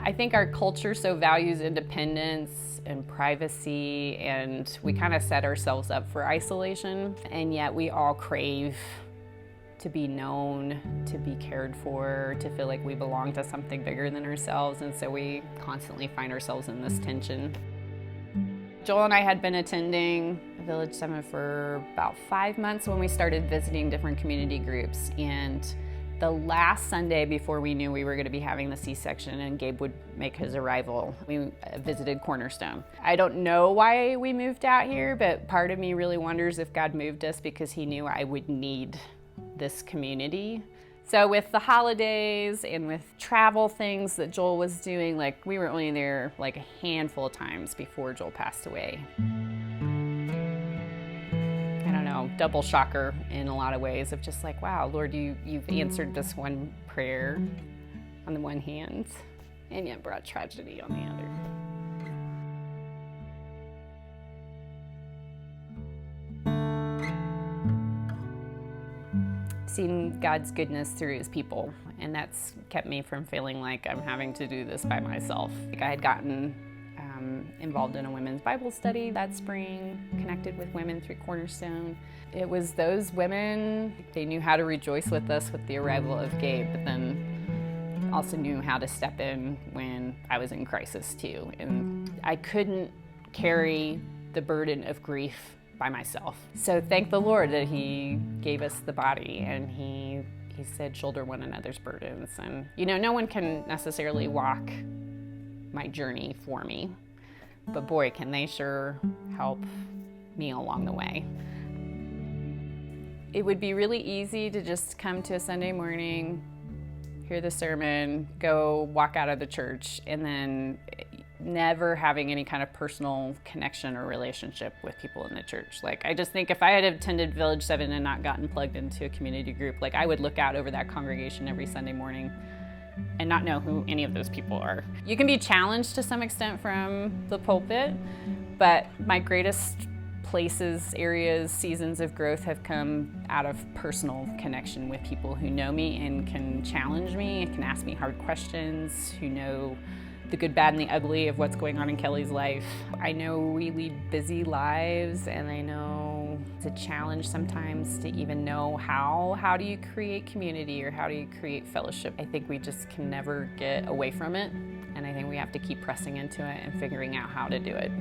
I think our culture so values independence and privacy, and we kind of set ourselves up for isolation, and yet we all crave to be known, to be cared for, to feel like we belong to something bigger than ourselves, and so we constantly find ourselves in this tension. Joel and I had been attending Village 7 for about 5 months when we started visiting different community groups, and the last Sunday before we knew we were going to be having the C-section and Gabe would make his arrival, we visited Cornerstone. I don't know why we moved out here, but part of me really wonders if God moved us because he knew I would need this community. So with the holidays and with travel things that Joel was doing, like we were only there like a handful of times before Joel passed away. I don't know, double shocker in a lot of ways of just like, wow, Lord, you've answered this one prayer on the one hand and yet brought tragedy on the other. Seen God's goodness through his people, and that's kept me from feeling like I'm having to do this by myself. Like I had gotten involved in a women's Bible study that spring, connected with women through Cornerstone. It was those women, they knew how to rejoice with us with the arrival of Gabe, but then also knew how to step in when I was in crisis too. And I couldn't carry the burden of grief by myself. So thank the Lord that he gave us the body, and he said shoulder one another's burdens. And no one can necessarily walk my journey for me, but boy, can they sure help me along the way. It would be really easy to just come to a Sunday morning, hear the sermon, go walk out of the church, and then never having any kind of personal connection or relationship with people in the church. Like, I just think if I had attended Village 7 and not gotten plugged into a community group, like I would look out over that congregation every Sunday morning and not know who any of those people are. You can be challenged to some extent from the pulpit, but my greatest places, areas, seasons of growth have come out of personal connection with people who know me and can challenge me and can ask me hard questions, who know the good, bad, and the ugly of what's going on in Kelly's life. I know we lead busy lives, and I know it's a challenge sometimes to even know how do you create community or how do you create fellowship. I think we just can never get away from it, and I think we have to keep pressing into it and figuring out how to do it.